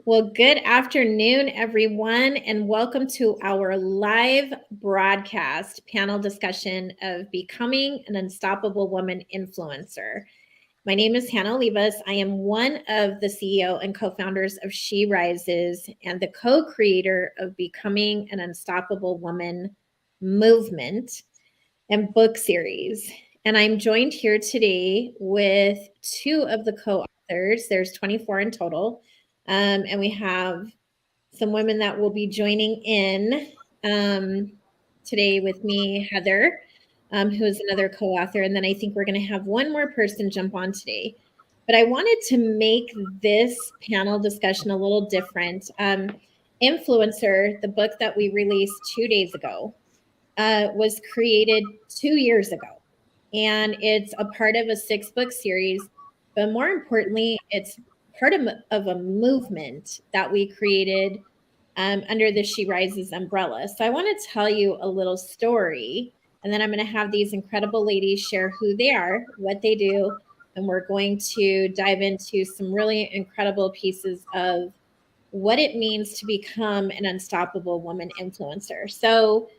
Well, good afternoon, everyone, and welcome to our live broadcast panel discussion of Becoming an Unstoppable Woman Influencer. My name is Hannah Olivas. I am one of the CEO and co-founders of She Rises and the co-creator of Becoming an Unstoppable Woman movement and book series. And I'm joined here today with two of the co-authors. There's 24 in total. And we have some women that will be joining in today with me, Heather, who is another co-author. And then I think we're going to have one more person jump on today. But I wanted to make this panel discussion a little different. Influencer, the book that we released 2 days ago, was created 2 years ago. And it's a part of a 6-book series. But more importantly, it's part of a movement that we created under the She Rises umbrella. So I want to tell you a little story, and then I'm going to have these incredible ladies share who they are, what they do, and we're going to dive into some really incredible pieces of what it means to become an unstoppable woman influencer. So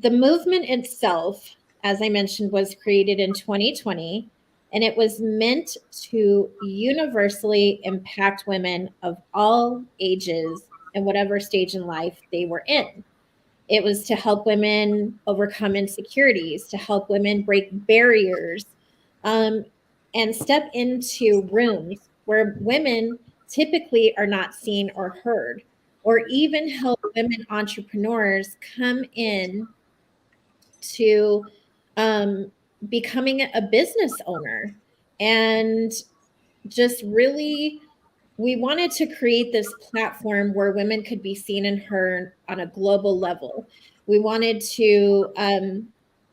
the movement itself, as I mentioned, was created in 2020, and it was meant to universally impact women of all ages and whatever stage in life they were in. It was to help women overcome insecurities, to help women break barriers, um, and step into rooms where women typically are not seen or heard, or even help women entrepreneurs come in to becoming a business owner. And just really, we wanted to create this platform where women could be seen and heard on a global level. We wanted to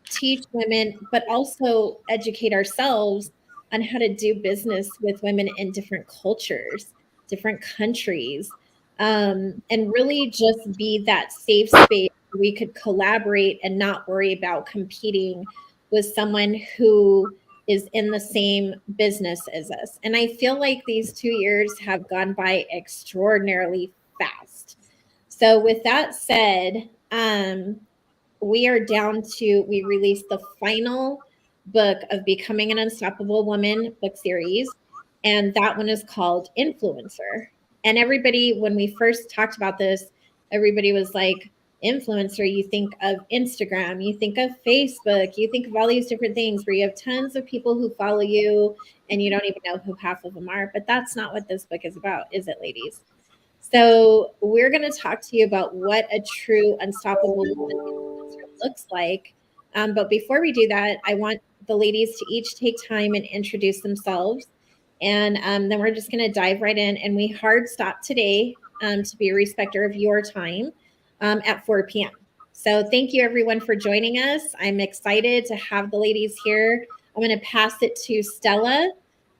teach women, but also educate ourselves on how to do business with women in different cultures, different countries, and really just be that safe space where we could collaborate and not worry about competing with someone who is in the same business as us. And I feel like these 2 years have gone by extraordinarily fast. So, with that said, we released the final book of Becoming an Unstoppable Woman book series, and that one is called Influencer. And everybody, when we first talked about this, everybody was like, influencer, you think of Instagram, you think of Facebook, you think of all these different things where you have tons of people who follow you and you don't even know who half of them are. But that's not what this book is about, is it, ladies? So we're going to talk to you about what a true unstoppable woman influencer looks like. But before we do that, I want the ladies to each take time and introduce themselves. And then we're just going to dive right in. And we hard stop today to be a respecter of your time at 4 p.m. So thank you, everyone, for joining us. I'm excited to have the ladies here. I'm going to pass it to Stella.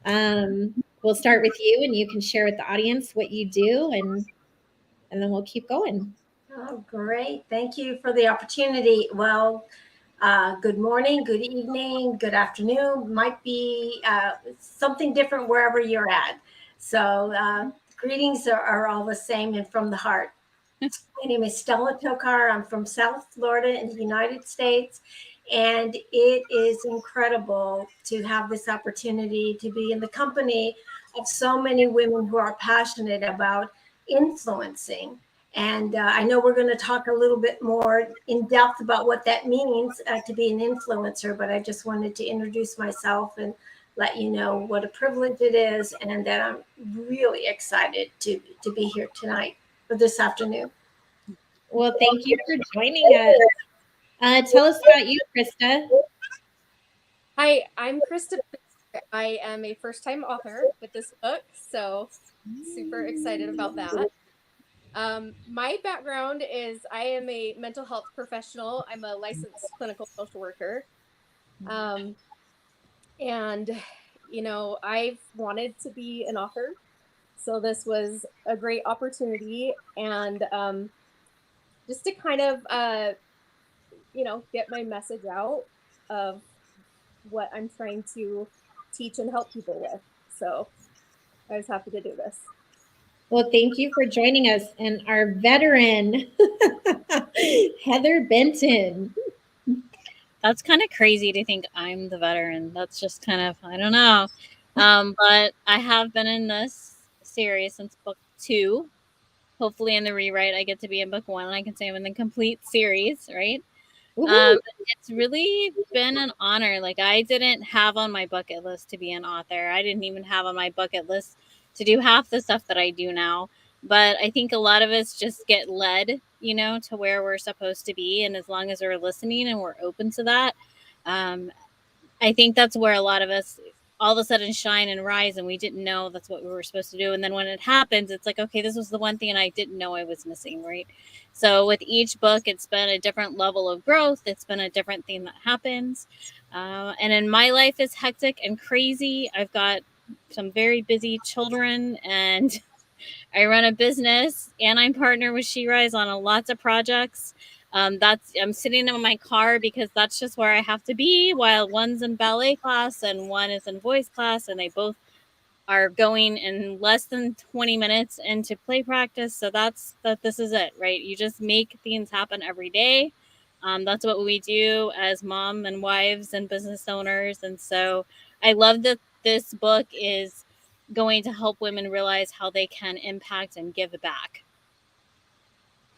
We'll start with you, and you can share with the audience what you do, and then we'll keep going. Oh, great. Thank you for the opportunity. Well, good morning, good evening, good afternoon. Might be something different wherever you're at. So greetings are all the same and from the heart. My name is Stella Tokar. I'm from South Florida in the United States. And it is incredible to have this opportunity to be in the company of so many women who are passionate about influencing. And I know we're going to talk a little bit more in depth about what that means to be an influencer, but I just wanted to introduce myself and let you know what a privilege it is and that I'm really excited to be here tonight or this afternoon. Well, thank you for joining us. Tell us about you, Krista. Hi, I'm Krista. I am a first-time author with this book, so super excited about that. My background is I am a mental health professional. I'm a licensed clinical social worker. And, I've wanted to be an author. So this was a great opportunity. And just to kind of, get my message out of what I'm trying to teach and help people with. So I was happy to do this. Well, thank you for joining us and our veteran, Heather Benton. That's kind of crazy to think I'm the veteran. That's just kind of, I don't know. But I have been in this series since book 2. Hopefully in the rewrite, I get to be in book 1 and I can say I'm in the complete series, right? It's really been an honor. Like, I didn't have on my bucket list to be an author. I didn't even have on my bucket list to do half the stuff that I do now. But I think a lot of us just get led, to where we're supposed to be. And as long as we're listening and we're open to that, I think that's where a lot of us all of a sudden shine and rise, and we didn't know that's what we were supposed to do. And then when it happens, it's like, okay, this was the one thing and I didn't know I was missing, right? So with each book, it's been a different level of growth. It's been a different thing that happens. And in my life is hectic and crazy. I've got some very busy children, and I run a business, and I'm partnered with She Rise on lots of projects. I'm sitting in my car because that's just where I have to be while one's in ballet class and one is in voice class, and they both are going in less than 20 minutes into play practice. So this is it, right? You just make things happen every day. That's what we do as mom and wives and business owners. And so I love that this book is going to help women realize how they can impact and give back.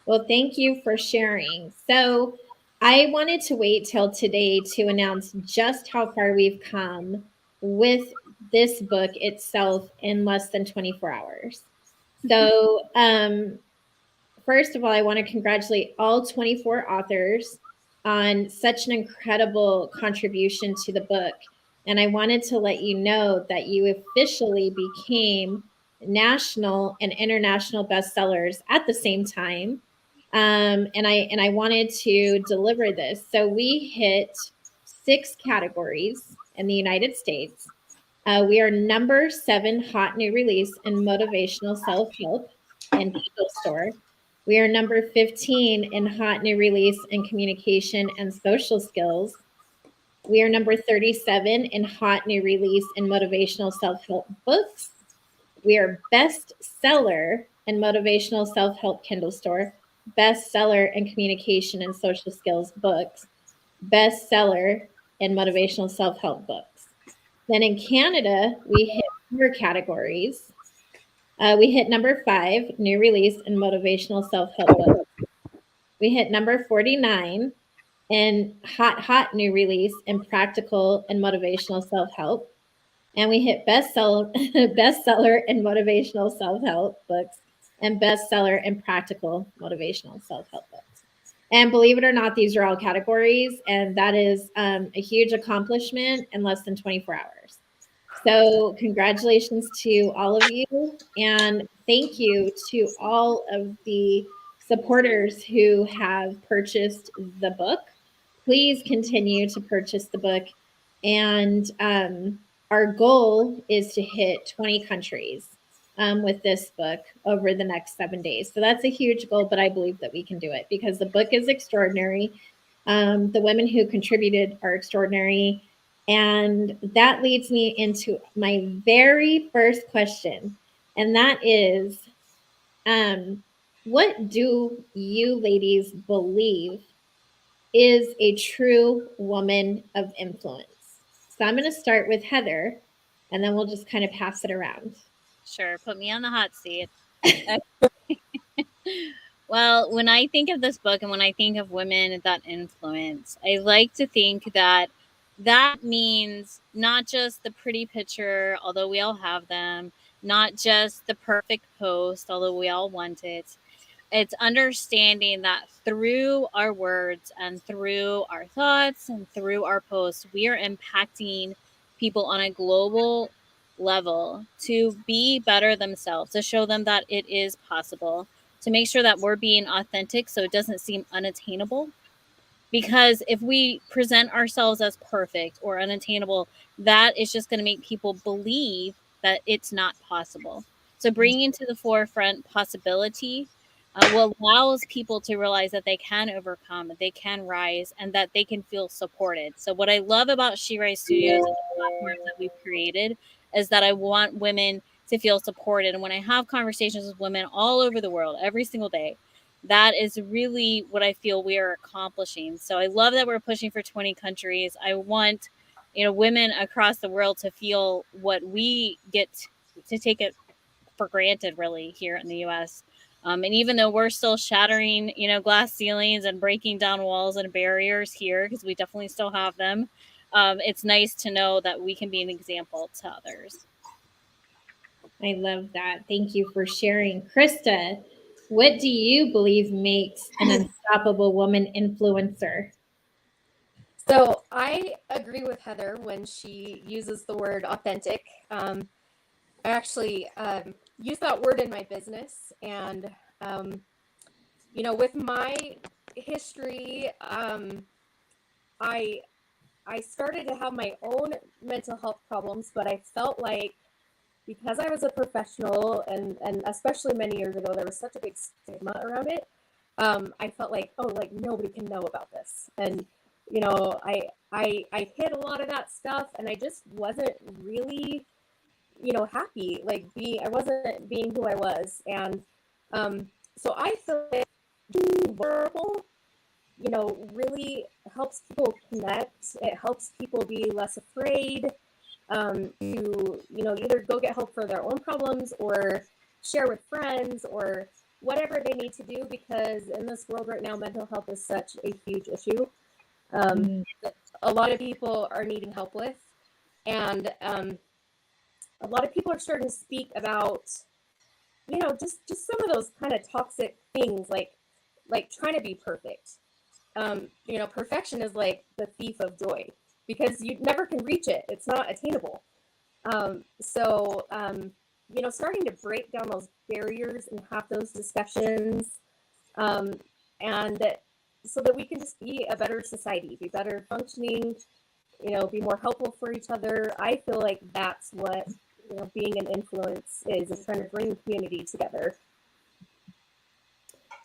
Well, thank you for sharing. So I wanted to wait till today to announce just how far we've come with this book itself in less than 24 hours. So first of all, I want to congratulate all 24 authors on such an incredible contribution to the book. And I wanted to let you know that you officially became national and international bestsellers at the same time. And I wanted to deliver this. So we hit 6 categories in the United States. We are number 7 hot new release in motivational self-help and Kindle store. We are number 15 in hot new release in communication and social skills. We are number 37 in hot new release in motivational self-help books. We are best seller in motivational self-help Kindle store, best seller in communication and social skills books, best seller in motivational self-help books. Then in Canada, we hit 4 categories. We hit number 5, new release in motivational self-help books. We hit number 49 in hot new release in practical and motivational self-help. And we hit bestseller in motivational self-help books and bestseller in practical motivational self-help books. And believe it or not, these are all categories, and that is a huge accomplishment in less than 24 hours. So congratulations to all of you, and thank you to all of the supporters who have purchased the book. Please continue to purchase the book, and our goal is to hit 20 countries with this book over the next 7 days. So that's a huge goal, but I believe that we can do it because the book is extraordinary. The women who contributed are extraordinary. And that leads me into my very first question. And that is, what do you ladies believe is a true woman of influence? So I'm going to start with Heather, and then we'll just kind of pass it around. Sure, put me on the hot seat. Well, when I think of this book and when I think of women that influence, I like to think that means not just the pretty picture, although we all have them, not just the perfect post, although we all want it. It's understanding that through our words and through our thoughts and through our posts, we are impacting people on a global level to be better themselves, to show them that it is possible, to make sure that we're being authentic so it doesn't seem unattainable. Because if we present ourselves as perfect or unattainable, that is just going to make people believe that it's not possible. So bringing to the forefront possibility will allows people to realize that they can overcome, that they can rise, and that they can feel supported. So what I love about She Rise Studios and the platforms that we've created is that I want women to feel supported. And when I have conversations with women all over the world every single day, that is really what I feel we are accomplishing. So I love that we're pushing for 20 countries. I want, women across the world to feel what we get to take it for granted, really, here in the U.S. And even though we're still shattering, glass ceilings and breaking down walls and barriers here, because we definitely still have them, it's nice to know that we can be an example to others. I love that. Thank you for sharing. Krista, what do you believe makes an unstoppable woman influencer? So I agree with Heather when she uses the word authentic. I actually use that word in my business, and with my history, I started to have my own mental health problems, but I felt like because I was a professional, and especially many years ago, there was such a big stigma around it. I felt like, oh, like nobody can know about this, and I hid a lot of that stuff, and I just wasn't really, happy. I wasn't being who I was, and so I feel like being vulnerable, really helps people connect. It helps people be less afraid to, either go get help for their own problems or share with friends or whatever they need to do, because in this world right now, mental health is such a huge issue. That a lot of people are needing help with, and a lot of people are starting to speak about, just some of those kind of toxic things, like trying to be perfect. Perfection is like the thief of joy, because you never can reach it. It's not attainable. So starting to break down those barriers and have those discussions, and so that we can just be a better society, be better functioning, be more helpful for each other. I feel like that's what, being an influence is trying to bring the community together.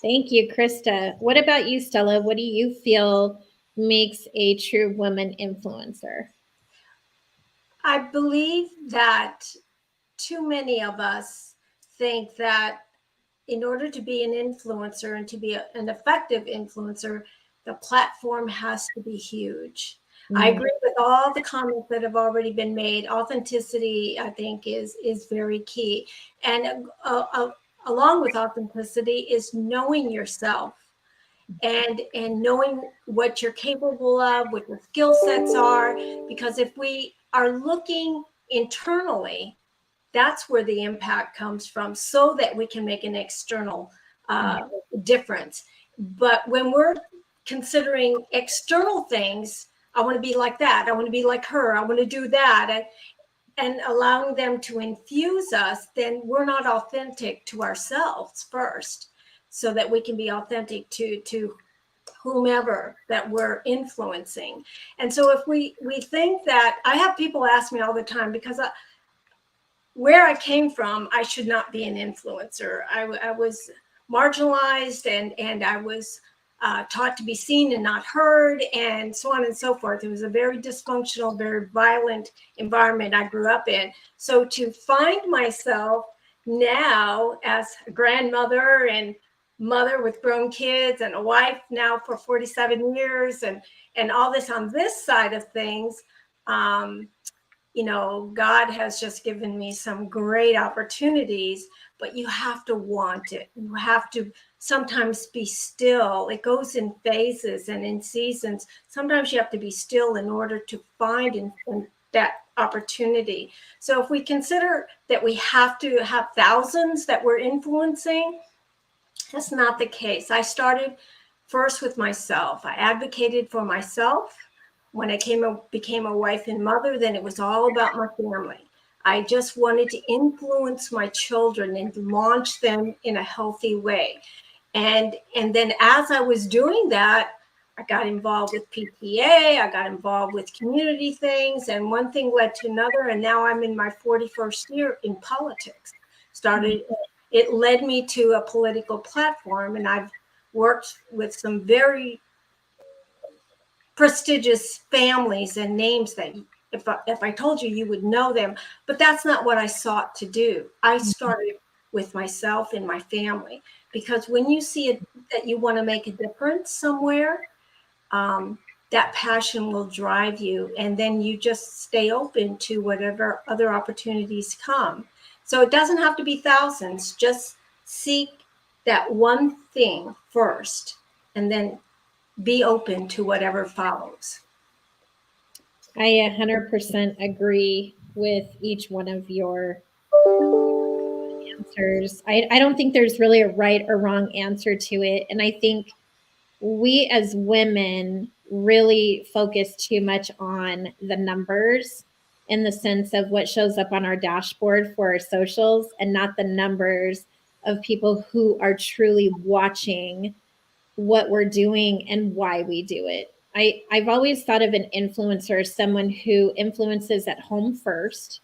Thank you, Krista. What about you, Stella? What do you feel makes a true woman influencer? I believe that too many of us think that in order to be an influencer and to be an effective influencer, the platform has to be huge. I agree with all the comments that have already been made. Authenticity, I think, is very key. And along with authenticity is knowing yourself and knowing what you're capable of, what your skill sets are. Because if we are looking internally, that's where the impact comes from, so that we can make an external difference. But when we're considering external things, I want to be like that, I want to be like her, I want to do that, and allowing them to infuse us, then we're not authentic to ourselves first, so that we can be authentic to whomever that we're influencing. And so if we think that, I have people ask me all the time, because where I came from, I should not be an influencer. I was marginalized, and I was taught to be seen and not heard, and so on and so forth. It was a very dysfunctional, very violent environment I grew up in. So to find myself now as a grandmother and mother with grown kids and a wife now for 47 years, and all this on this side of things, God has just given me some great opportunities, but you have to want it. You have to sometimes be still. It goes in phases and in seasons. Sometimes you have to be still in order to find that opportunity. So if we consider that we have to have thousands that we're influencing, that's not the case. I started first with myself. I advocated for myself. When I became a wife and mother, then it was all about my family. I just wanted to influence my children and launch them in a healthy way. And then as I was doing that, I got involved with PTA, I got involved with community things, and one thing led to another, and now I'm in my 41st year in politics. It led me to a political platform, and I've worked with some very prestigious families and names that if I told you, you would know them. But that's not what I sought to do. I started with myself and my family, because when you see that you want to make a difference somewhere, that passion will drive you, and then you just stay open to whatever other opportunities come. So it doesn't have to be thousands. Just seek that one thing first, and then be open to whatever follows. I 100% agree with each one of your answers. I don't think there's really a right or wrong answer to it. And I think we as women really focus too much on the numbers, in the sense of what shows up on our dashboard for our socials, and not the numbers of people who are truly watching what we're doing and why we do it. I've always thought of an influencer as someone who influences at home first,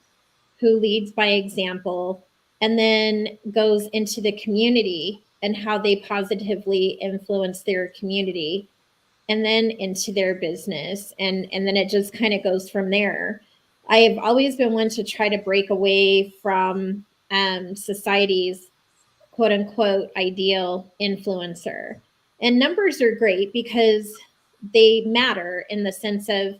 who leads by example, and then goes into the community and how they positively influence their community, and then into their business. And then it just kind of goes from there. I have always been one to try to break away from society's quote unquote ideal influencer. And numbers are great because they matter, in the sense of,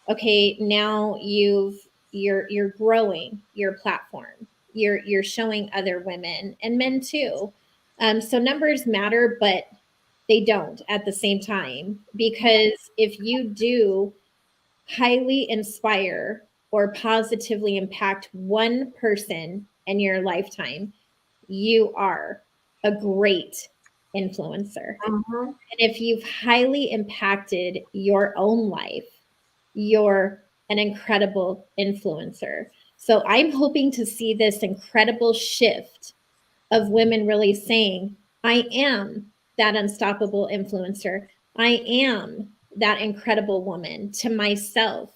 okay, now you're growing your platform. You're showing other women and men too. So numbers matter, but they don't at the same time, because if you do highly inspire or positively impact one person in your lifetime, you are a great influencer. Mm-hmm. And if you've highly impacted your own life, you're an incredible influencer. So I'm hoping to see this incredible shift of women really saying, I am that unstoppable influencer. I am that incredible woman, to myself,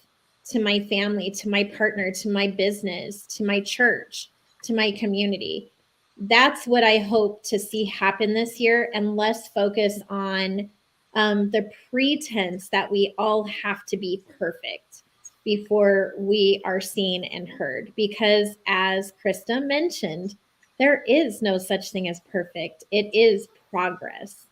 to my family, to my partner, to my business, to my church, to my community. That's what I hope to see happen this year, and less focus on the pretense that we all have to be perfect before we are seen and heard. Because as Krista mentioned, there is no such thing as perfect. It is progress.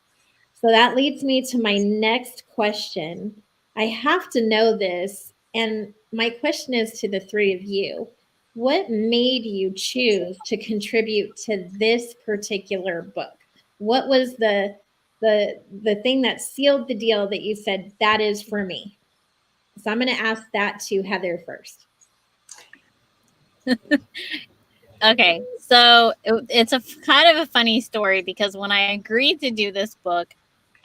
So that leads me to my next question. I have to know this, and my question is to the three of you. What made you choose to contribute to this particular book? What was the thing that sealed the deal that you said, that is for me? So I'm going to ask that to Heather first. Okay, so it's a kind of a funny story, because when I agreed to do this book,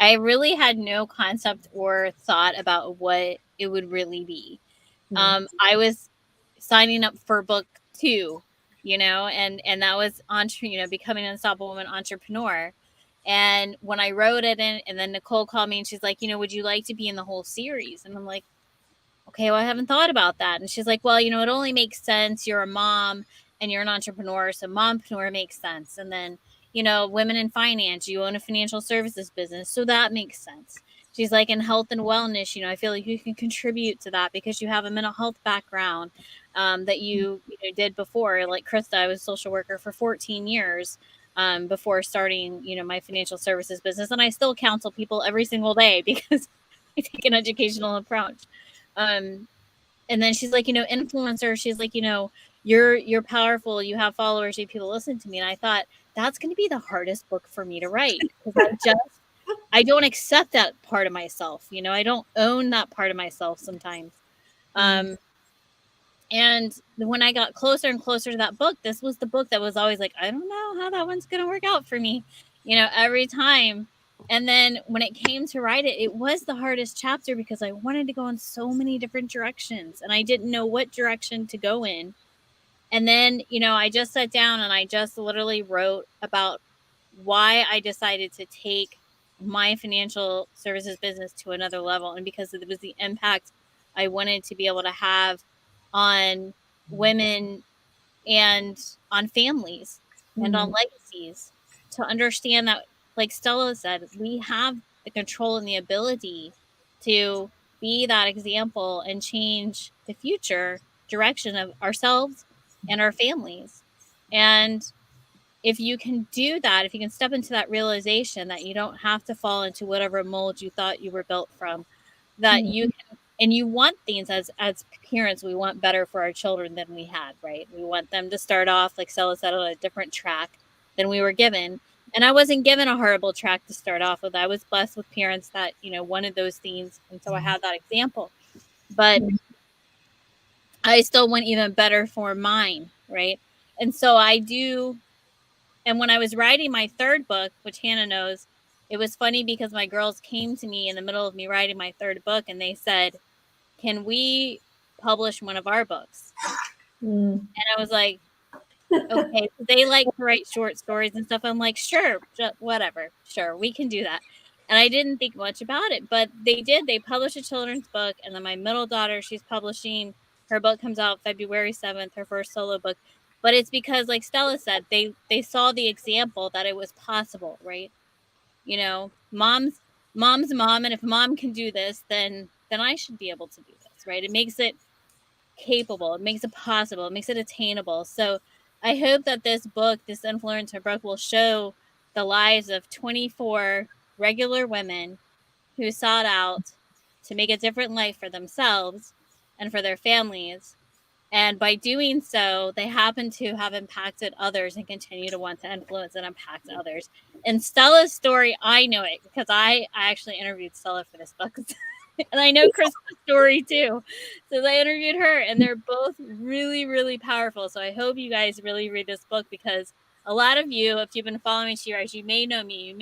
I really had no concept or thought about what it would really be. I was signing up for book 2, and that was becoming an unstoppable woman entrepreneur. And when I wrote it in, and then Nicole called me and she's like, would you like to be in the whole series? And I'm like, okay, well, I haven't thought about that. And she's like, well, it only makes sense. You're a mom and you're an entrepreneur. So mompreneur makes sense. And then, women in finance, you own a financial services business. So that makes sense. She's like, in health and wellness, I feel like you can contribute to that because you have a mental health background that you did before. Like Krista, I was a social worker for 14 years before starting, my financial services business. And I still counsel people every single day because I take an educational approach. And then she's like, influencer, she's like, you're powerful, you have followers, you have people listen to me. And I thought, that's going to be the hardest book for me to write, because I don't accept that part of myself. I don't own that part of myself sometimes. And when I got closer and closer to that book, this was the book that was always like, I don't know how that one's going to work out for me, every time. And then when it came to write it, it was the hardest chapter because I wanted to go in so many different directions and I didn't know what direction to go in. And then, I just sat down and I just literally wrote about why I decided to take my financial services business to another level. And because it was the impact I wanted to be able to have on women and on families and on legacies, to understand that, like Stella said, we have the control and the ability to be that example and change the future direction of ourselves and our families. And if you can do that, if you can step into that realization that you don't have to fall into whatever mold you thought you were built from, that you can, and you want things as parents, we want better for our children than we had, right? We want them to start off, like Stella said, on a different track than we were given. And I wasn't given a horrible track to start off with. I was blessed with parents that, wanted those things. And so I had that example. But I still want even better for mine, right? And so I do. And when I was writing my third book, which Hannah knows, it was funny because my girls came to me in the middle of me writing my third book and they said, "Can we publish one of our books?" And I was like, okay. So they like to write short stories and stuff. I'm like, sure, whatever. Sure, we can do that. And I didn't think much about it, but they did. They published a children's book. And then my middle daughter, she's publishing, her book comes out February 7th, her first solo book. But it's because, like Stella said, they saw the example that it was possible, right? Mom's mom, and if mom can do this, then I should be able to do this, right? It makes it capable, it makes it possible, it makes it attainable. So I hope that this book, this influencer book, will show the lives of 24 regular women who sought out to make a different life for themselves and for their families. And by doing so, they happen to have impacted others and continue to want to influence and impact others. And Stella's story, I know it because I actually interviewed Stella for this book. And I know Krista's story too. So I interviewed her, and they're both really, really powerful. So I hope you guys really read this book, because a lot of you, if you've been following She Rise, you may know me.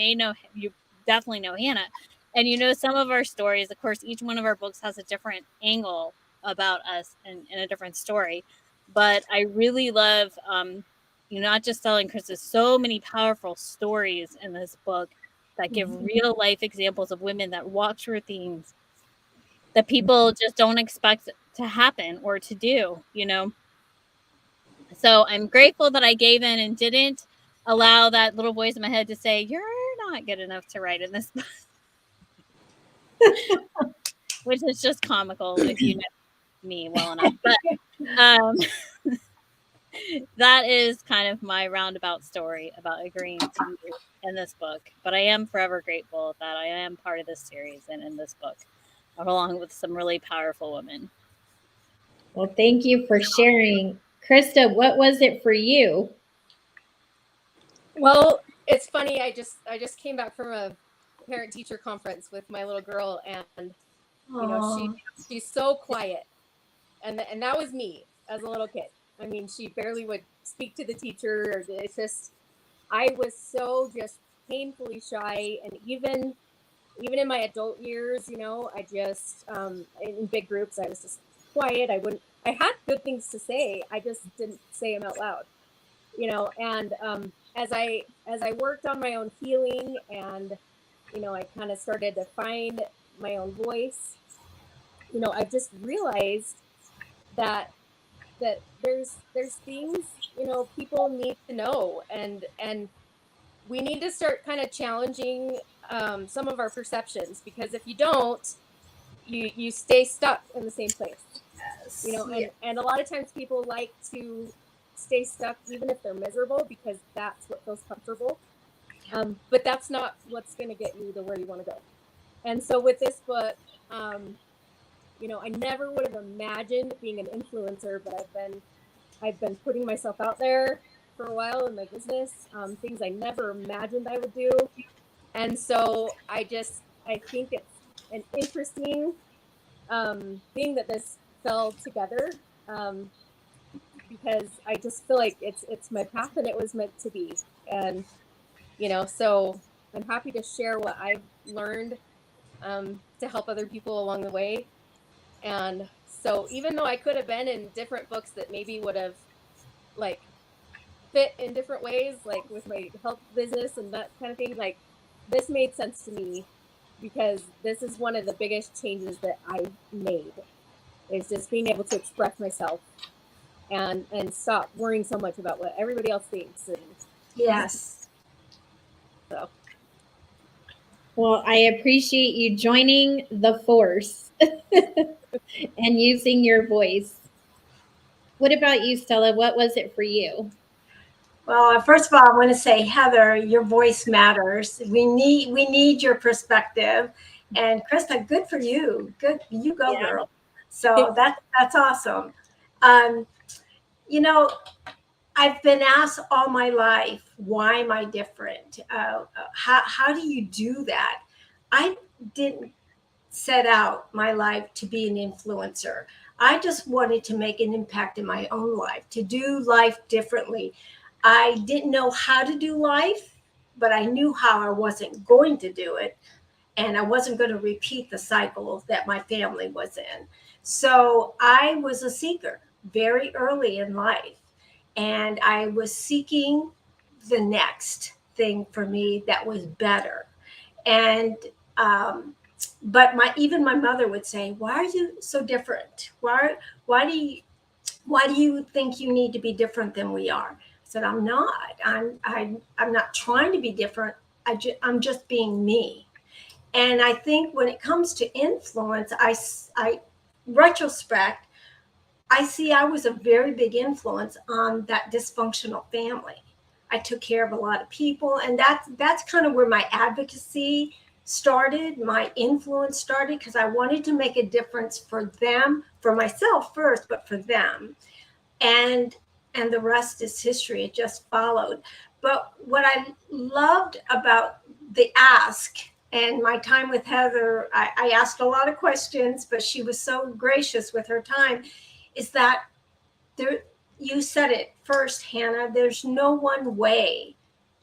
You definitely know Hannah. And some of our stories. Of course, each one of our books has a different angle about us and a different story. But I really love, not just Stella and Krista, so many powerful stories in this book that give real life examples of women that walk through things that people just don't expect to happen or to do, So I'm grateful that I gave in and didn't allow that little voice in my head to say, "You're not good enough to write in this book," which is just comical if you know me well enough. But that is kind of my roundabout story about agreeing to be in this book. But I am forever grateful that I am part of this series and in this book, along with some really powerful women. Well, thank you for sharing. Krista, what was it for you? Well, it's funny. I just came back from a parent teacher conference with my little girl, and she's so quiet, and that was me as a little kid. I mean, she barely would speak to the teacher. It's just, I was so just painfully shy, and even in my adult years, I just in big groups, I was just quiet. I had good things to say, I just didn't say them out loud, and as I worked on my own healing, and I kind of started to find my own voice, I just realized that there's things people need to know, and we need to start kind of challenging some of our perceptions, because if you don't, you stay stuck in the same place. And a lot of times people like to stay stuck even if they're miserable, because that's what feels comfortable. But that's not what's going to get you to where you want to go. And so with this book, I never would have imagined being an influencer, but I've been putting myself out there for a while in my business, things I never imagined I would do. And so I think it's an interesting thing that this fell together, because I just feel like it's my path, and it was meant to be. And so I'm happy to share what I've learned to help other people along the way. And so even though I could have been in different books that maybe would have like fit in different ways, like with my health business and that kind of thing, like this made sense to me, because this is one of the biggest changes that I've made, is just being able to express myself and stop worrying so much about what everybody else thinks. And Yes. So. Well, I appreciate you joining the force. and using your voice. What about you, Stella? What was it for you? Well, first of all, I want to say, Heather, your voice matters. We need your perspective. And Krista, good for you. Good, you go, Yeah. girl. So that's awesome. Um, you know, I've been asked all my life, why am I different? How do you do that? I didn't set out my life to be an influencer. I just wanted to make an impact in my own life, to do life differently. I didn't know how to do life, but I knew how I wasn't going to do it. And I wasn't going to repeat the cycle that my family was in. So I was a seeker very early in life. And I was seeking the next thing for me that was better. And but my mother would say, "Why are you so different? Why do you why do you think you need to be different than we are?" I said, "I'm not. I'm not trying to be different. I'm just being me." And I think when it comes to influence, I retrospect, I see I was a very big influence on that dysfunctional family. I took care of a lot of people, and that's kind of where my advocacy started, my influence started, because I wanted to make a difference for them, for myself first, but for them. And and the rest is history. It just followed. But what I loved about the ask and my time with Heather, I asked a lot of questions, but she was so gracious with her time, is that there, you said it first, Hannah, there's no one way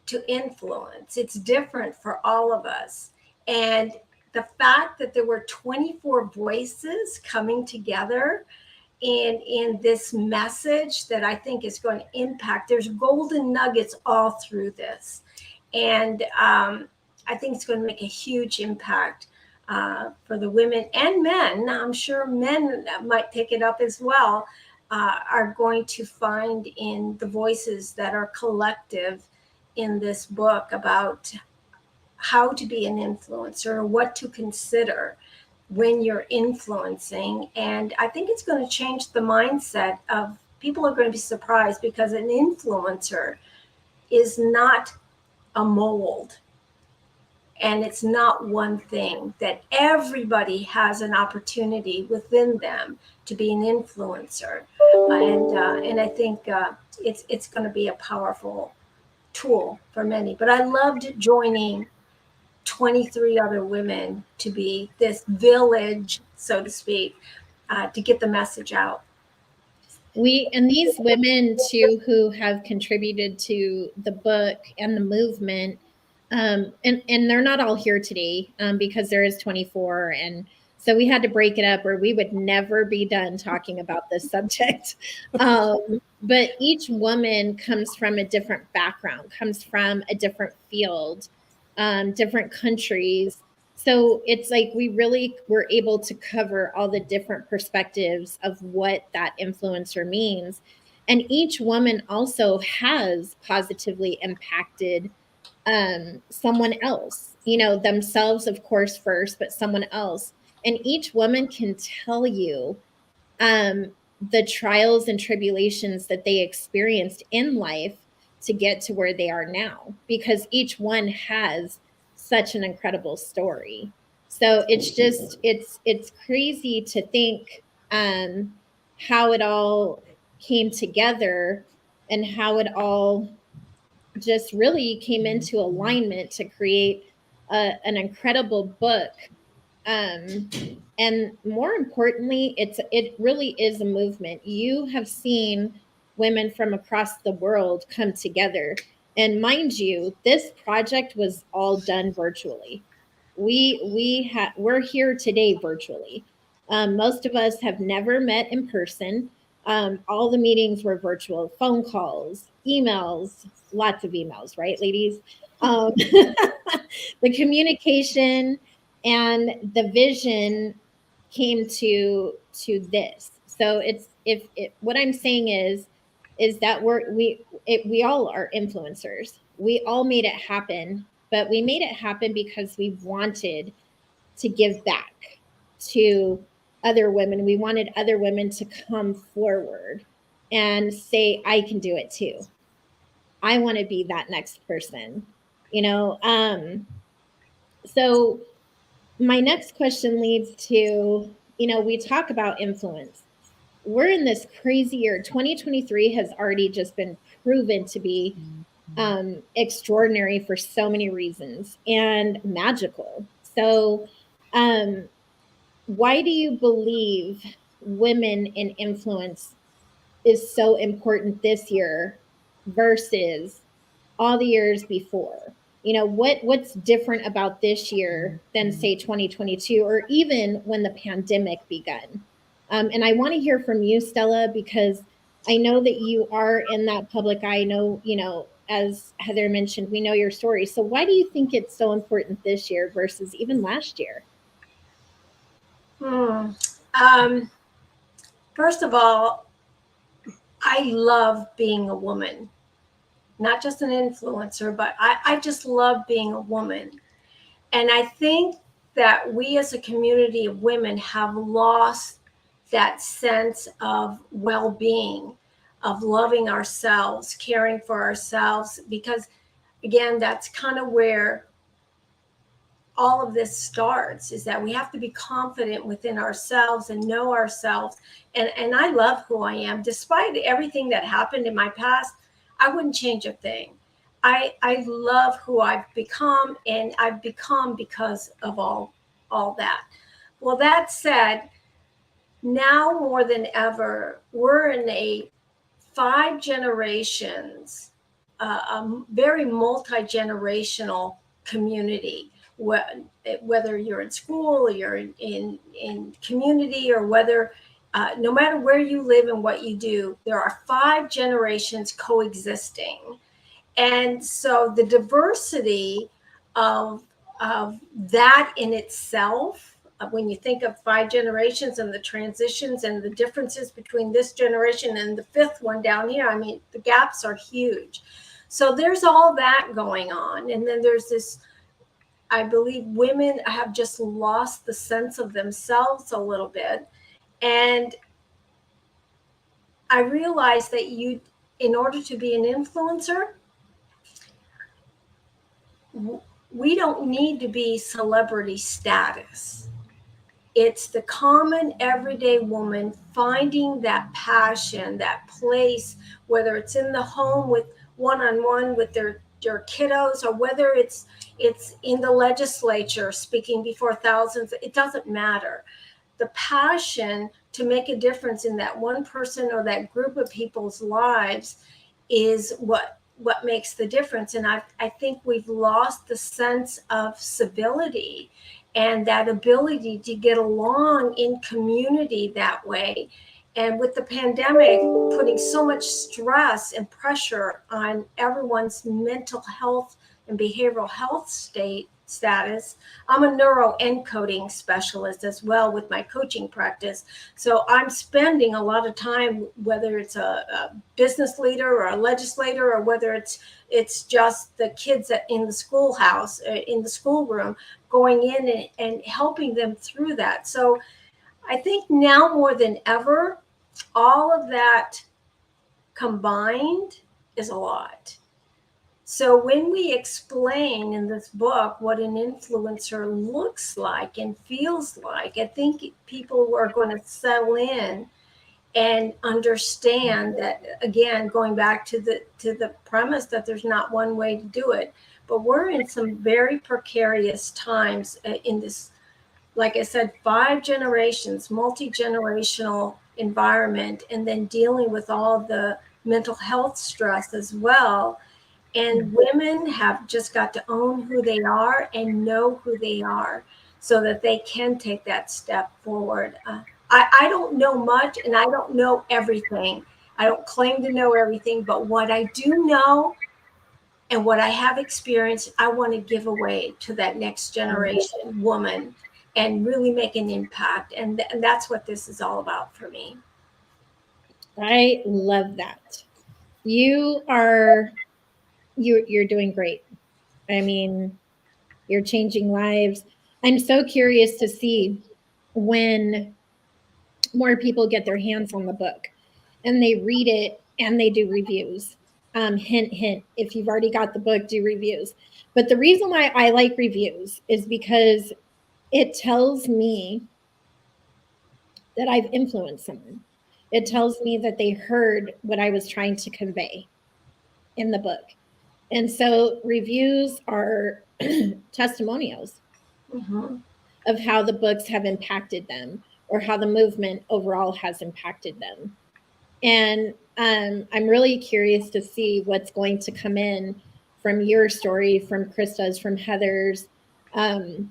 to influence. It's different for all of us. And the fact that there were 24 voices coming together in this message that I think is going to impact, there's golden nuggets all through this. And I think it's going to make a huge impact for the women and men. I'm sure men might pick it up as well, are going to find in the voices that are collective in this book about how to be an influencer, what to consider when you're influencing. And I think it's going to change the mindset of people. Are going to be surprised because an influencer is not a mold, and it's not one thing, that everybody has an opportunity within them to be an influencer. And I think it's going to be a powerful tool for many. But I loved joining 23 other women to be this village, so to speak, to get the message out. And these women too who have contributed to the book and the movement, and they're not all here today, because there is 24, and so we had to break it up or we would never be done talking about this subject. But each woman comes from a different background, comes from a different field, different countries. So it's like we really were able to cover all the different perspectives of what that influencer means. And each woman also has positively impacted someone else, themselves, of course, first, but someone else. And each woman can tell you the trials and tribulations that they experienced in life to get to where they are now, because each one has such an incredible story. So it's crazy to think how it all came together and how it all just really came into alignment to create an incredible book. And more importantly, it really is a movement. You have seen women from across the world come together. And mind you, this project was all done virtually. We're here today virtually. Most of us have never met in person. All the meetings were virtual, phone calls, emails, lots of emails, right, ladies? The communication and the vision came to this. So it's what I'm saying is that we all are influencers. We all made it happen, but we made it happen because we wanted to give back. to other women. We wanted other women to come forward and say, I can do it too. I want to be that next person, you know? So my next question leads to, you know, we talk about influence. We're in this crazy year. 2023 has already just been proven to be extraordinary for so many reasons and magical. So, why do you believe women in influence is so important this year versus all the years before? You know, what's different about this year than say 2022 or even when the pandemic begun? And I want to hear from you, Stella, because I know that you are in that public eye. I know, you know, as Heather mentioned, we know your story. So why do you think it's so important this year versus even last year? First of all, I love being a woman, not just an influencer, but I just love being a woman. And I think that we as a community of women have lost that sense of well-being, of loving ourselves, caring for ourselves, because again, that's kind of where all of this starts, is that we have to be confident within ourselves and know ourselves. And I love who I am. Despite everything that happened in my past, I wouldn't change a thing. I love who I've become, and I've become because of all that. Well, that said, now more than ever, we're in a 5 generations, a very multi-generational community. Whether you're in school or you're in community, or whether no matter where you live and what you do, there are 5 generations coexisting. And so the diversity of that in itself, when you think of 5 generations and the transitions and the differences between this generation and the 5th one down here, I mean, the gaps are huge. So there's all that going on. And then there's this, I believe women have just lost the sense of themselves a little bit. And I realized that in order to be an influencer, we don't need to be celebrity status. It's the common everyday woman finding that passion, that place, whether it's in the home with one-on-one with their kiddos, or whether it's in the legislature speaking before thousands. It doesn't matter. The passion to make a difference in that one person or that group of people's lives is what makes the difference. And I think we've lost the sense of civility and that ability to get along in community that way. And with the pandemic putting so much stress and pressure on everyone's mental health and behavioral health status, I'm a neuroencoding specialist as well with my coaching practice. So I'm spending a lot of time, whether it's a business leader or a legislator, or whether it's just the kids in the schoolhouse, in the schoolroom, going in and helping them through that. So I think now more than ever, all of that combined is a lot. So when we explain in this book what an influencer looks like and feels like, I think people are going to settle in and understand that, again, going back to the premise that there's not one way to do it, but we're in some very precarious times in this, like I said, 5 generations, multi-generational environment, and then dealing with all the mental health stress as well. And women have just got to own who they are and know who they are so that they can take that step forward. I don't know much, and I don't know everything. I don't claim to know everything, but what I do know and what I have experienced, I want to give away to that next generation woman and really make an impact. And that's what this is all about for me. I love that. You're doing great. I mean, you're changing lives. I'm so curious to see when more people get their hands on the book and they read it and they do reviews. Hint, hint, if you've already got the book, do reviews. But the reason why I like reviews is because it tells me that I've influenced someone. It tells me that they heard what I was trying to convey in the book. And so reviews are testimonials of how the books have impacted them or how the movement overall has impacted them. And I'm really curious to see what's going to come in from your story, from Krista's, from Heather's. And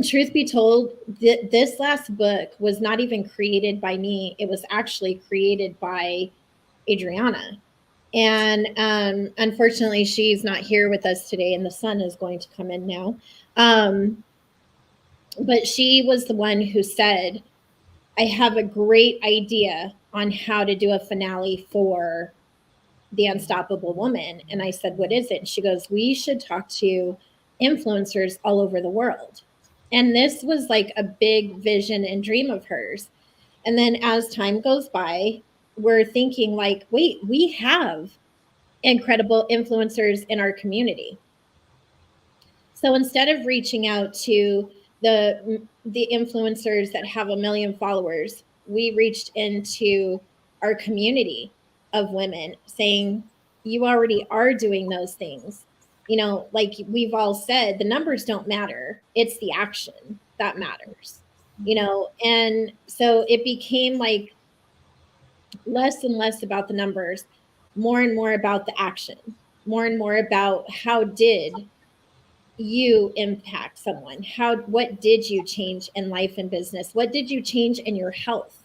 truth be told, this last book was not even created by me. It was actually created by Adriana. And unfortunately, she's not here with us today, and the sun is going to come in now. But she was the one who said, I have a great idea on how to do a finale for The Unstoppable Woman. And I said, what is it? And she goes, we should talk to influencers all over the world. And this was like a big vision and dream of hers. And then as time goes by, we're thinking like, wait, we have incredible influencers in our community. So instead of reaching out to the influencers that have 1 million followers, we reached into our community of women saying, you already are doing those things. You know, like we've all said, the numbers don't matter. It's the action that matters, you know? And so it became like less and less about the numbers, more and more about the action, more and more about how did you impact someone? What did you change in life and business? What did you change in your health?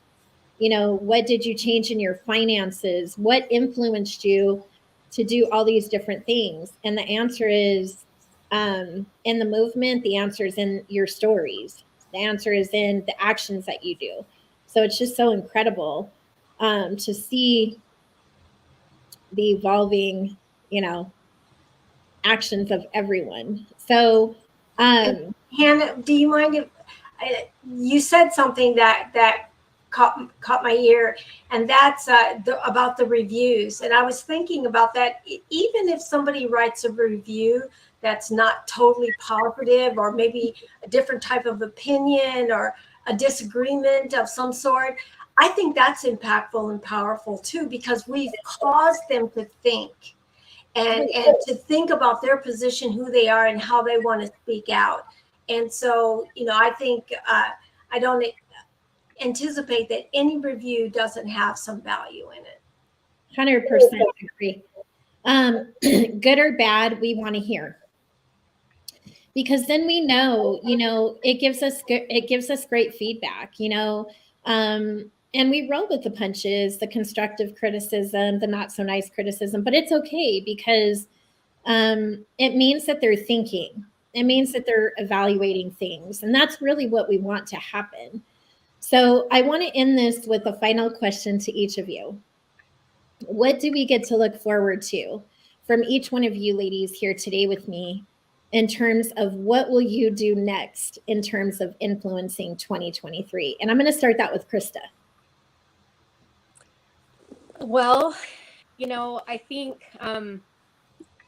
You know, what did you change in your finances? What influenced you to do all these different things? And the answer is in the movement, the answer is in your stories. The answer is in the actions that you do. So it's just so incredible to see the evolving, you know, actions of everyone. So Hannah, do you mind if you said something that caught my ear, and that's about the reviews. And I was thinking about that. Even if somebody writes a review that's not totally positive, or maybe a different type of opinion or a disagreement of some sort, I think that's impactful and powerful too, because we've caused them to think and to think about their position, who they are, and how they want to speak out. And so, you know, I think I don't anticipate that any review doesn't have some value in it. 100% agree. Good or bad, we want to hear, because then we know, you know, it gives us great feedback, you know, and we roll with the punches, the constructive criticism, the not so nice criticism, but it's okay, because it means that they're thinking. It means that they're evaluating things, and that's really what we want to happen. So I want to end this with a final question to each of you. What do we get to look forward to from each one of you ladies here today with me in terms of what will you do next in terms of influencing 2023? And I'm going to start that with Krista. Well, you know, I think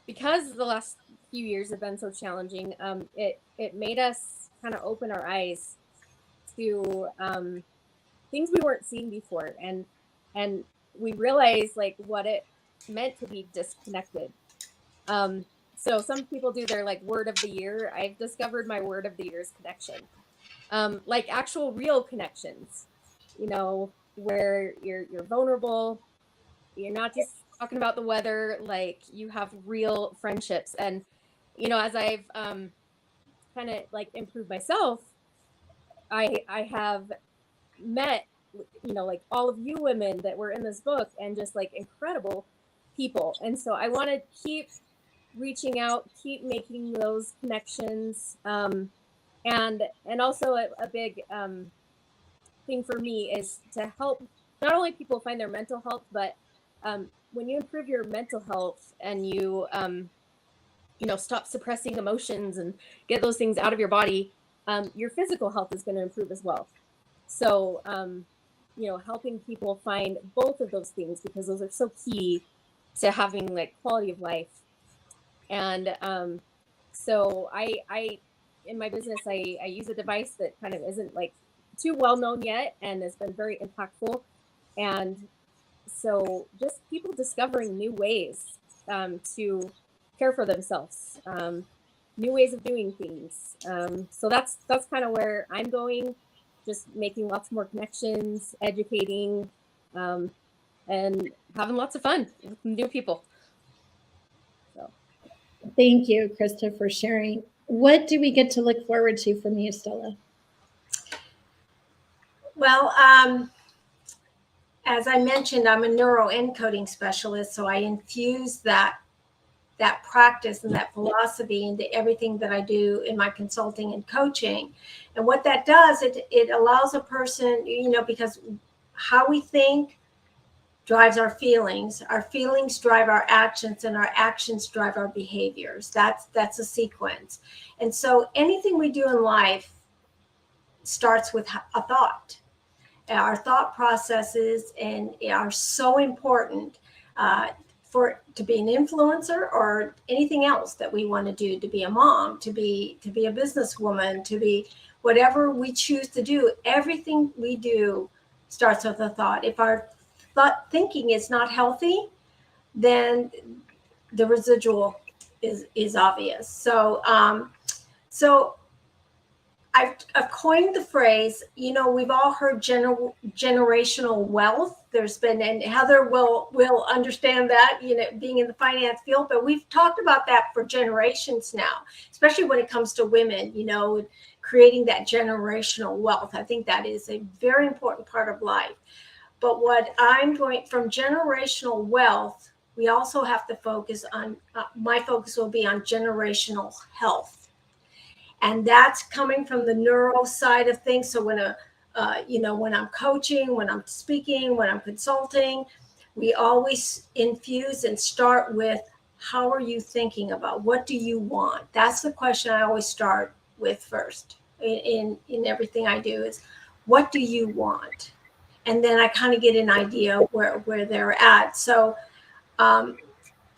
because the last few years have been so challenging, it made us kind of open our eyes to things we weren't seeing before, and we realized like what it meant to be disconnected. So some people do their like word of the year. I've discovered my word of the year is connection, like actual real connections, you know, where you're vulnerable. You're not just talking about the weather, like you have real friendships. And, you know, as I've kind of like improved myself, I have met, you know, like all of you women that were in this book, and just like incredible people. And so I want to keep reaching out, keep making those connections. And also a big thing for me is to help not only people find their mental health, but when you improve your mental health and you, you know, stop suppressing emotions and get those things out of your body, your physical health is going to improve as well. So, helping people find both of those things, because those are so key to having like quality of life. And so I in my business, I use a device that kind of isn't like too well known yet and has been very impactful. And so just people discovering new ways to care for themselves, new ways of doing things. So that's kind of where I'm going, just making lots more connections, educating, and having lots of fun with new people. So. Thank you, Krista, for sharing. What do we get to look forward to from you, Stella? Well, as I mentioned, I'm a neuroencoding specialist, so I infuse that practice and that philosophy into everything that I do in my consulting and coaching. And what that does, it allows a person, because how we think drives our feelings drive our actions, and our actions drive our behaviors. That's a sequence. And so anything we do in life starts with a thought. Our thought processes are so important to be an influencer or anything else that we want to do, to be a mom, to be a businesswoman, to be whatever we choose to do. Everything we do starts with a thought. If our thinking is not healthy, then the residual is obvious. So I've coined the phrase, we've all heard generational wealth. There's been, and Heather will understand that, being in the finance field, but we've talked about that for generations now, especially when it comes to women, creating that generational wealth. I think that is a very important part of life. But what I'm going from generational wealth, we also have to focus on, my focus will be on generational health. And that's coming from the neuro side of things. So when when I'm coaching, when I'm speaking, when I'm consulting, we always infuse and start with, how are you thinking about? What do you want? That's the question I always start with first in everything I do is, what do you want? And then I kind of get an idea where they're at. So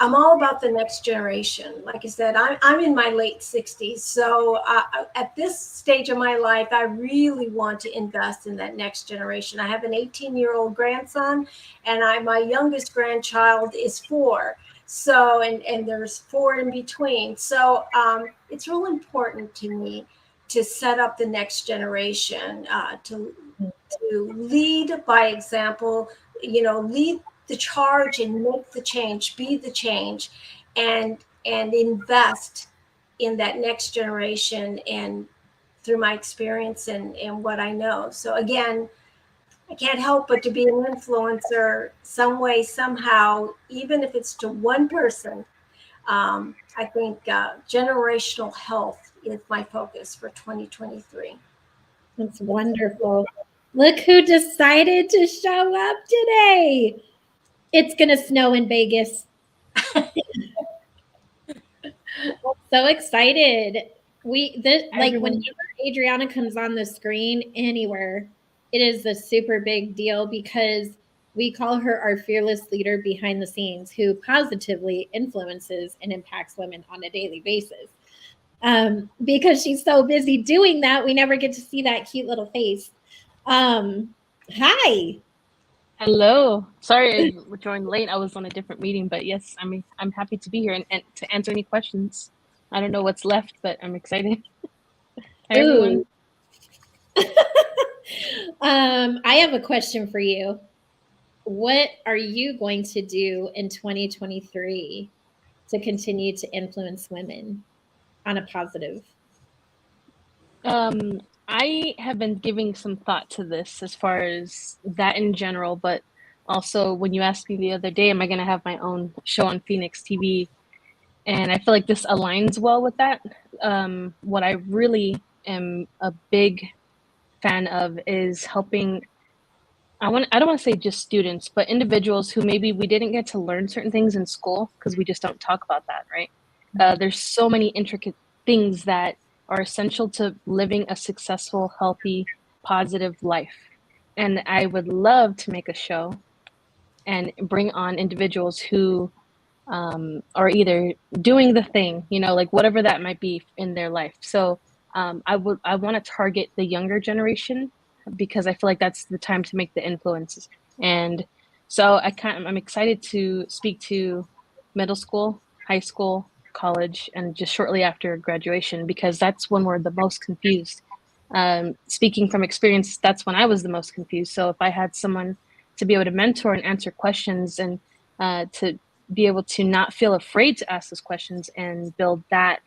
I'm all about the next generation. Like I said, I'm in my late 60s. So at this stage of my life, I really want to invest in that next generation. I have an 18-year-old grandson, and my youngest grandchild is 4. So, and there's 4 in between. So it's real important to me to set up the next generation, to lead by example, lead the charge and make the change, be the change, and invest in that next generation, and through my experience and what I know. So again, I can't help but to be an influencer some way, somehow, even if it's to one person. I think generational health is my focus for 2023. That's wonderful. Look who decided to show up today. It's going to snow in Vegas. So excited. Whenever Adriana comes on the screen anywhere, it is a super big deal, because we call her our fearless leader behind the scenes, who positively influences and impacts women on a daily basis. Because she's so busy doing that, we never get to see that cute little face. Hi. Hello. Sorry I joined late. I was on a different meeting, but yes, I'm happy to be here and to answer any questions. I don't know what's left, but I'm excited. Hi, everyone. I have a question for you. What are you going to do in 2023 to continue to influence women on a positive? I have been giving some thought to this as far as that in general, but also when you asked me the other day, am I going to have my own show on Phoenix TV? And I feel like this aligns well with that. What I really am a big fan of is helping, I don't want to say just students, but individuals who maybe we didn't get to learn certain things in school because we just don't talk about that, right? There's so many intricate things that are essential to living a successful, healthy, positive life. And I would love to make a show and bring on individuals who are either doing the thing, like whatever that might be in their life. So I want to target the younger generation because I feel like that's the time to make the influences. And so I'm excited to speak to middle school, high school, college, and just shortly after graduation, because that's when we're the most confused. Speaking from experience, that's when I was the most confused. So if I had someone to be able to mentor and answer questions and to be able to not feel afraid to ask those questions and build that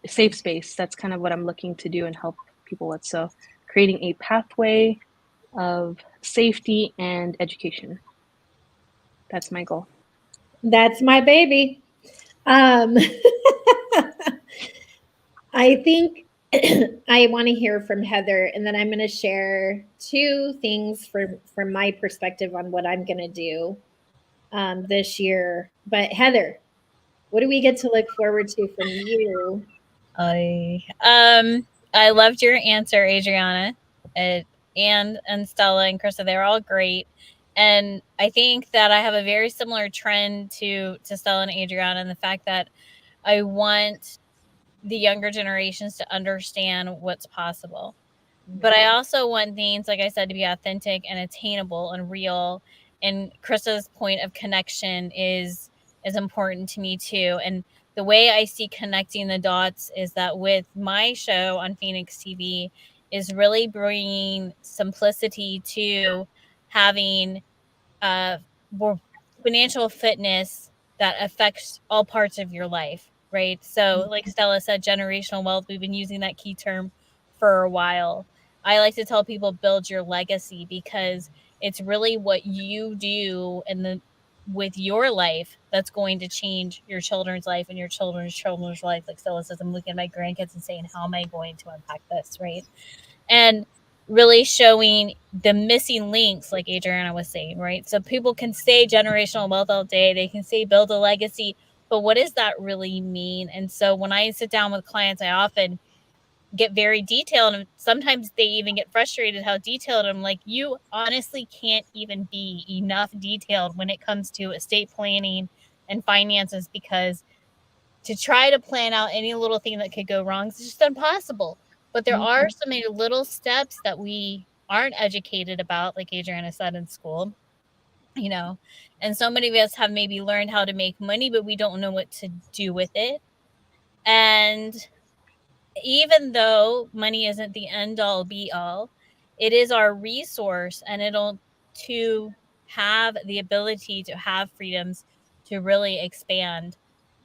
safe space, that's kind of what I'm looking to do and help people with. So creating a pathway of safety and education. That's my goal. That's my baby. I think I want to hear from Heather, and then I'm going to share two things from my perspective on what I'm going to do this year. But Heather, what do we get to look forward to from you? I loved your answer, Adriana, and Stella and Krista. They were all great, and I think that I have a very similar trend to Stella and Adriana, and the fact that I want the younger generations to understand what's possible. But I also want things, like I said, to be authentic and attainable and real. And Krista's point of connection is important to me too. And the way I see connecting the dots is that with my show on Phoenix TV is really bringing simplicity to having more financial fitness that affects all parts of your life, right? So like Stella said, generational wealth, we've been using that key term for a while. I like to tell people build your legacy because it's really what you do with your life that's going to change your children's life and your children's life. Like Stella says, I'm looking at my grandkids and saying, how am I going to unpack this, right? And really showing the missing links, like Adriana was saying, right? So people can say generational wealth all day, they can say build a legacy, but what does that really mean? And so when I sit down with clients, I often get very detailed, and sometimes they even get frustrated how detailed. I'm like, you honestly can't even be enough detailed when it comes to estate planning and finances, because to try to plan out any little thing that could go wrong is just impossible. But there are so many little steps that we aren't educated about, like Adriana said, in school, and so many of us have maybe learned how to make money, but we don't know what to do with it. And even though money isn't the end all be all, it is our resource, and it'll to have the ability to have freedoms to really expand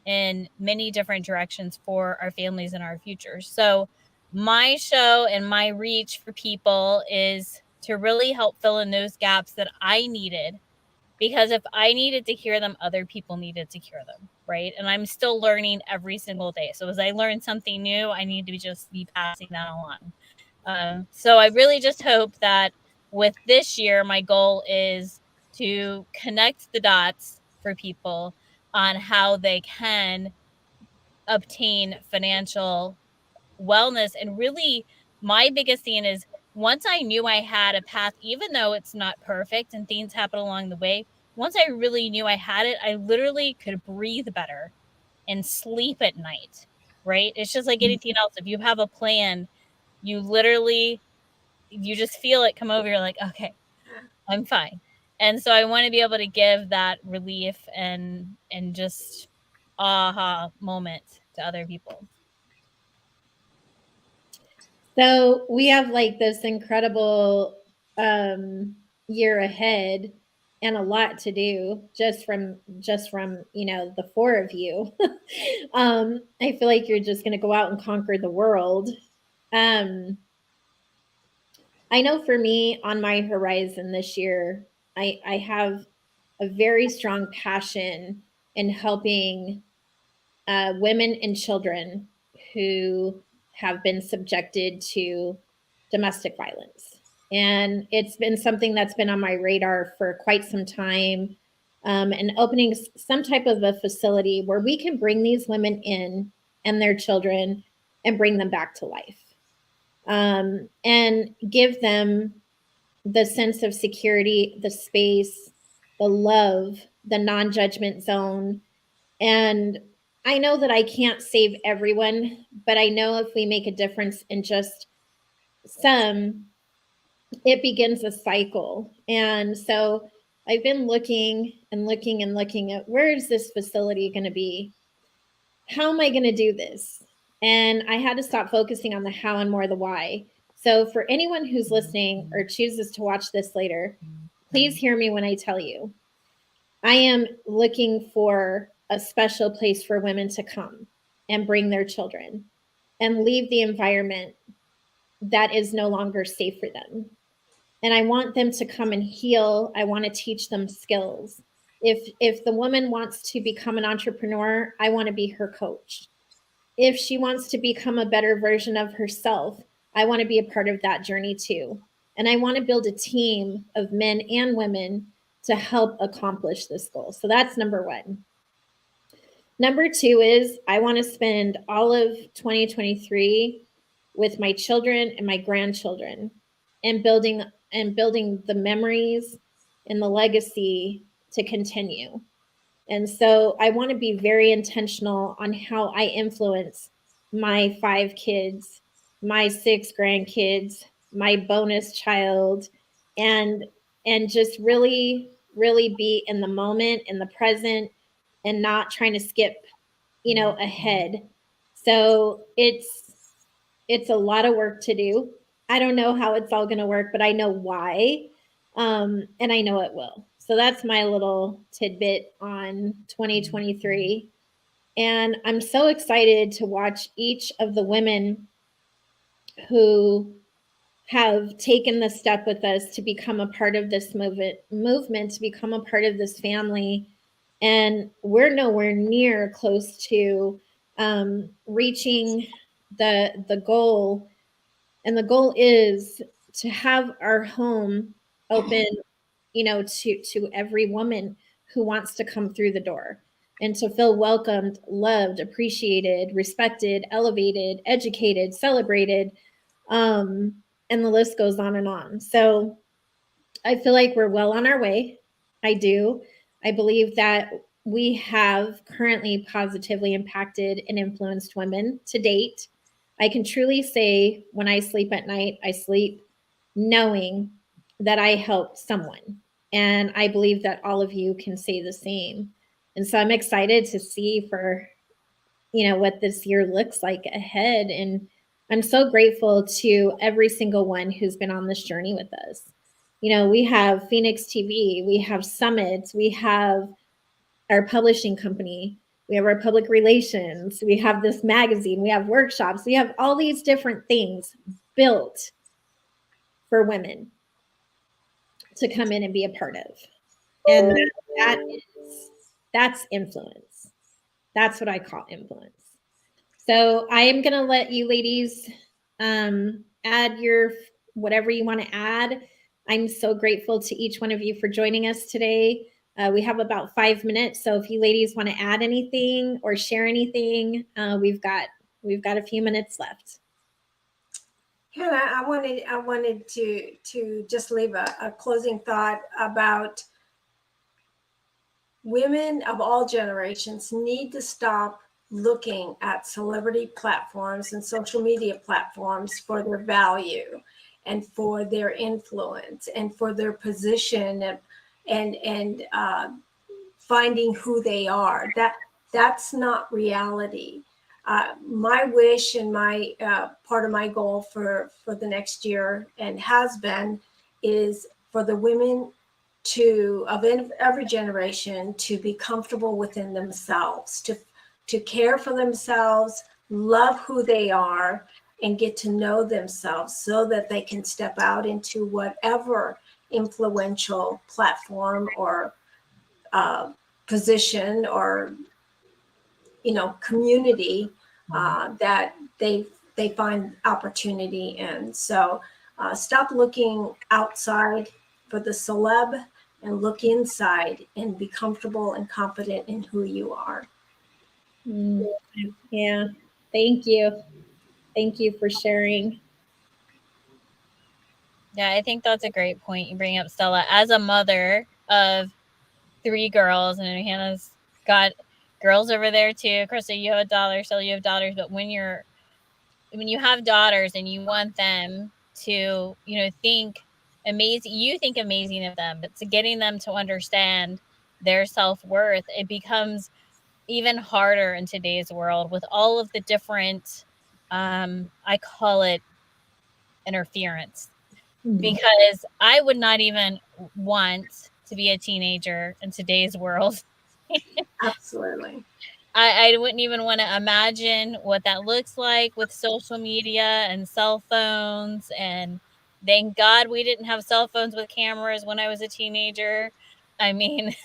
in many different directions for our families and our future. So my show and my reach for people is to really help fill in those gaps that I needed, because if I needed to hear them, other people needed to hear them, right? And I'm still learning every single day. So as I learn something new, I need to just be passing that along. So I really just hope that with this year, my goal is to connect the dots for people on how they can obtain financial wellness. And really, my biggest thing is, once I knew I had a path, even though it's not perfect and things happen along the way, once I really knew I had it, I literally could breathe better and sleep at night, right? It's just like anything else. If you have a plan, you just feel it come over. You're like, okay, I'm fine. And so I want to be able to give that relief and just aha moment to other people. So we have like this incredible year ahead and a lot to do just from the four of you. I feel like you're just going to go out and conquer the world. I know for me, on my horizon this year, I have a very strong passion in helping women and children who have been subjected to domestic violence. And it's been something that's been on my radar for quite some time. And opening some type of a facility where we can bring these women in and their children and bring them back to life, and give them the sense of security, the space, the love, the non-judgment zone. And I know that I can't save everyone, but I know if we make a difference in just some, it begins a cycle. And so I've been looking and looking and looking at, where is this facility going to be? How am I going to do this? And I had to stop focusing on the how and more the why. So for anyone who's listening or chooses to watch this later, please hear me when I tell you, I am looking for a special place for women to come and bring their children and leave the environment that is no longer safe for them. And I want them to come and heal. I want to teach them skills. If the woman wants to become an entrepreneur, I want to be her coach. If she wants to become a better version of herself, I want to be a part of that journey too. And I want to build a team of men and women to help accomplish this goal. So that's number one. Number two is I want to spend all of 2023 with my children and my grandchildren and building the memories and the legacy to continue. And so I want to be very intentional on how I influence my 5 kids, my 6 grandkids, my bonus child, and just really, really be in the moment, in the present, and not trying to skip, ahead. So it's a lot of work to do. I don't know how it's all going to work, but I know why. And I know it will. So that's my little tidbit on 2023. And I'm so excited to watch each of the women who have taken the step with us to become a part of this movement, to become a part of this family. And we're nowhere near close to reaching the goal. And the goal is to have our home open, to every woman who wants to come through the door and to feel welcomed, loved, appreciated, respected, elevated, educated, celebrated. And the list goes on and on. So I feel like we're well on our way. I do. I believe that we have currently positively impacted and influenced women to date. I can truly say when I sleep at night, I sleep knowing that I helped someone. And I believe that all of you can say the same. And so I'm excited to see for, what this year looks like ahead. And I'm so grateful to every single one who's been on this journey with us. We have Phoenix TV, we have summits, we have our publishing company, we have our public relations, we have this magazine, we have workshops, we have all these different things built for women to come in and be a part of. And that's influence. That's what I call influence. So I am going to let you ladies add your whatever you want to add. I'm so grateful to each one of you for joining us today. We have about 5 minutes, so if you ladies want to add anything or share anything, we've got a few minutes left. Hannah, I wanted to just leave a closing thought about women of all generations need to stop looking at celebrity platforms and social media platforms for their value and for their influence and for their position and finding who they are. That's not reality. My wish and my part of my goal for the next year and has been is for the women of every generation to be comfortable within themselves, to care for themselves, love who they are, and get to know themselves so that they can step out into whatever influential platform or position or community that they find opportunity in. So stop looking outside for the celeb and look inside and be comfortable and confident in who you are. Yeah, thank you. Thank you for sharing. Yeah, I think that's a great point you bring up, Stella. As a mother of 3 girls, and Hannah's got girls over there too. Krista, you have a daughter, Stella, you have daughters. But when you have daughters and you want them to, think amazing, you think amazing of them, but to getting them to understand their self-worth, it becomes even harder in today's world with all of the different, I call it interference, because I would not even want to be a teenager in today's world. Absolutely. I wouldn't even want to imagine what that looks like with social media and cell phones. And thank God we didn't have cell phones with cameras when I was a teenager. I mean,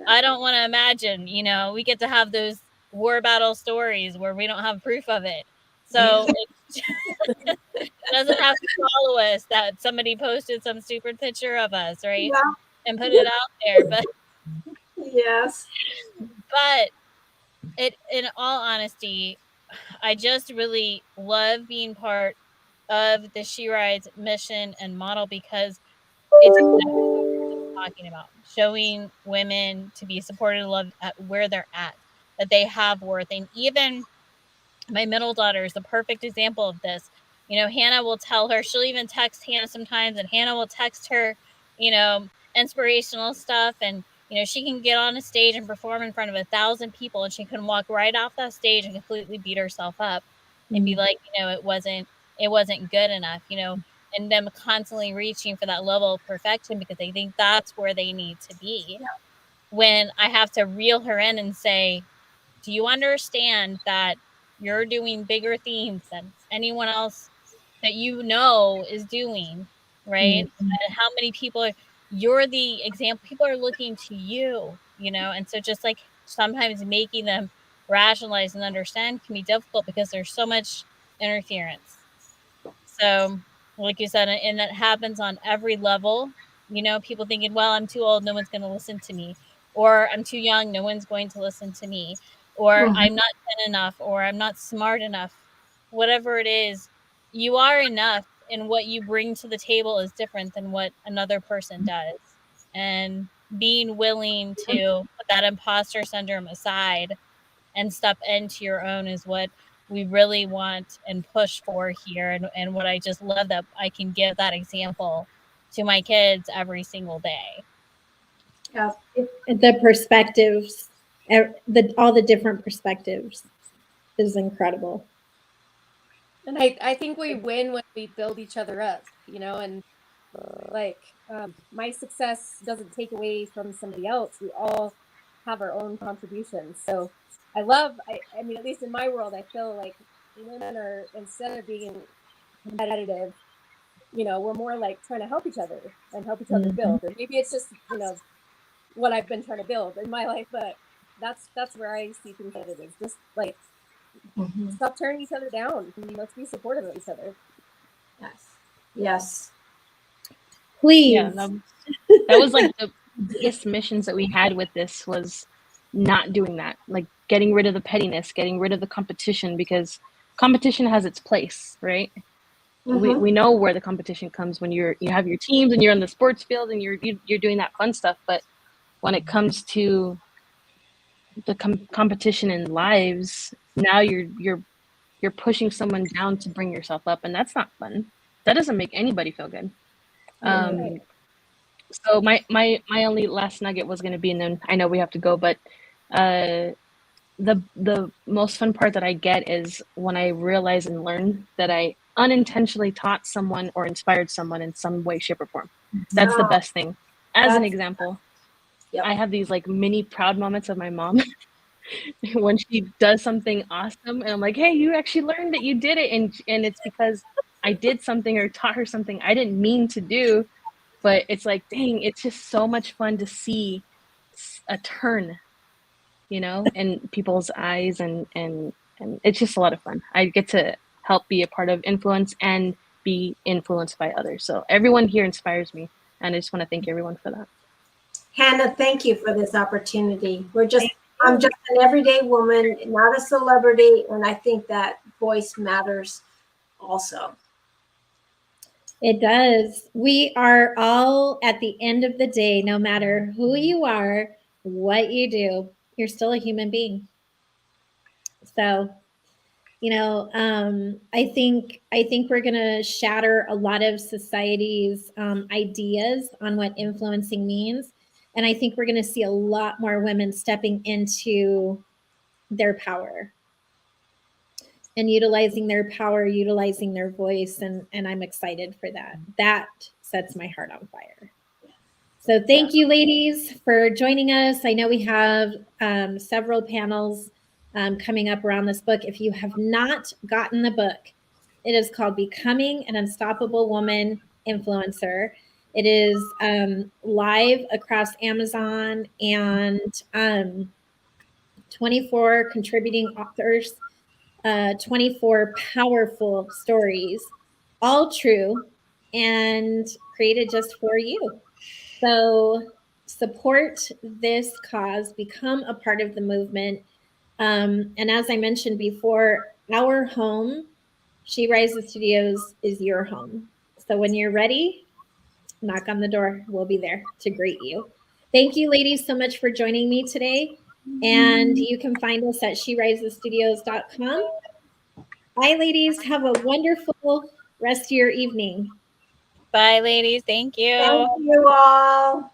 I don't want to imagine, we get to have those war battle stories where we don't have proof of it. So it doesn't have to follow us that somebody posted some stupid picture of us, right? Yeah. And put it out there. But Yes. in all honesty, I just really love being part of the She Rides mission and model, because it's exactly what we were just talking about, showing women to be supported and loved at where they're at, that they have worth. And even my middle daughter is the perfect example of this. Hannah will tell her, she'll even text Hannah sometimes, and Hannah will text her, inspirational stuff. And, she can get on a stage and perform in front of 1,000 people, and she can walk right off that stage and completely beat herself up and be like, it wasn't good enough, and them constantly reaching for that level of perfection because they think that's where they need to be. Yeah. When I have to reel her in and say, do you understand that you're doing bigger things than anyone else that is doing, right? And how many people you're the example, people are looking to you, and so just like sometimes making them rationalize and understand can be difficult because there's so much interference. So like you said, and that happens on every level, people thinking, well, I'm too old, no one's going to listen to me, or I'm too young, no one's going to listen to me, or I'm not thin enough, or I'm not smart enough. Whatever it is, you are enough, and what you bring to the table is different than what another person does. And being willing to put that imposter syndrome aside and step into your own is what we really want and push for here. And what I just love that I can give that example to my kids every single day. Yeah. The perspectives, all the different perspectives is incredible. And I think we win when we build each other up, and my success doesn't take away from somebody else. We all have our own contributions. So I mean, at least in my world, I feel like women are, instead of being competitive, we're more like trying to help each other and help each other build. And maybe it's just, what I've been trying to build in my life, but that's where I see things that it is. Just like stop tearing each other down. Let's be supportive of each other. Yes. Yes. Please. Yeah, that was like the biggest missions that we had with this, was not doing that, like getting rid of the pettiness, getting rid of the competition, because competition has its place, right? We know where the competition comes when you have your teams and you're on the sports field and you're doing that fun stuff. But when it comes to the competition in lives, now you're pushing someone down to bring yourself up, and that's not fun. That doesn't make anybody feel good. So my only last nugget was going to be, and then I know we have to go, but the most fun part that I get is when I realize and learn that I unintentionally taught someone or inspired someone in some way, shape, or form. That's the best thing. As an example, I have these like mini proud moments of my mom when she does something awesome, and I'm like, hey, you actually learned that you did it, and it's because I did something or taught her something I didn't mean to do. But it's like, dang, it's just so much fun to see a turn, in people's eyes, and it's just a lot of fun. I get to help be a part of influence and be influenced by others. So everyone here inspires me, and I just want to thank everyone for that. Hannah, thank you for this opportunity. We're just I'm just an everyday woman, not a celebrity, and I think that voice matters also. It does. We are all, at the end of the day, no matter who you are, what you do, you're still a human being. So, I think we're gonna shatter a lot of society's ideas on what influencing means, and I think we're gonna see a lot more women stepping into their power and utilizing their power, utilizing their voice, and I'm excited for that. That sets my heart on fire. So thank you, ladies, for joining us. I know we have several panels coming up around this book. If you have not gotten the book, it is called Becoming an Unstoppable Woman Influencer. It is live across Amazon and 24 contributing authors, 24 powerful stories, all true and created just for you. So support this cause, become a part of the movement. And as I mentioned before, our home, She Rises Studios, is your home. So when you're ready, knock on the door. We'll be there to greet you. Thank you, ladies, so much for joining me today. And you can find us at sherisesstudios.com. Bye, ladies. Have a wonderful rest of your evening. Bye, ladies. Thank you. Thank you all.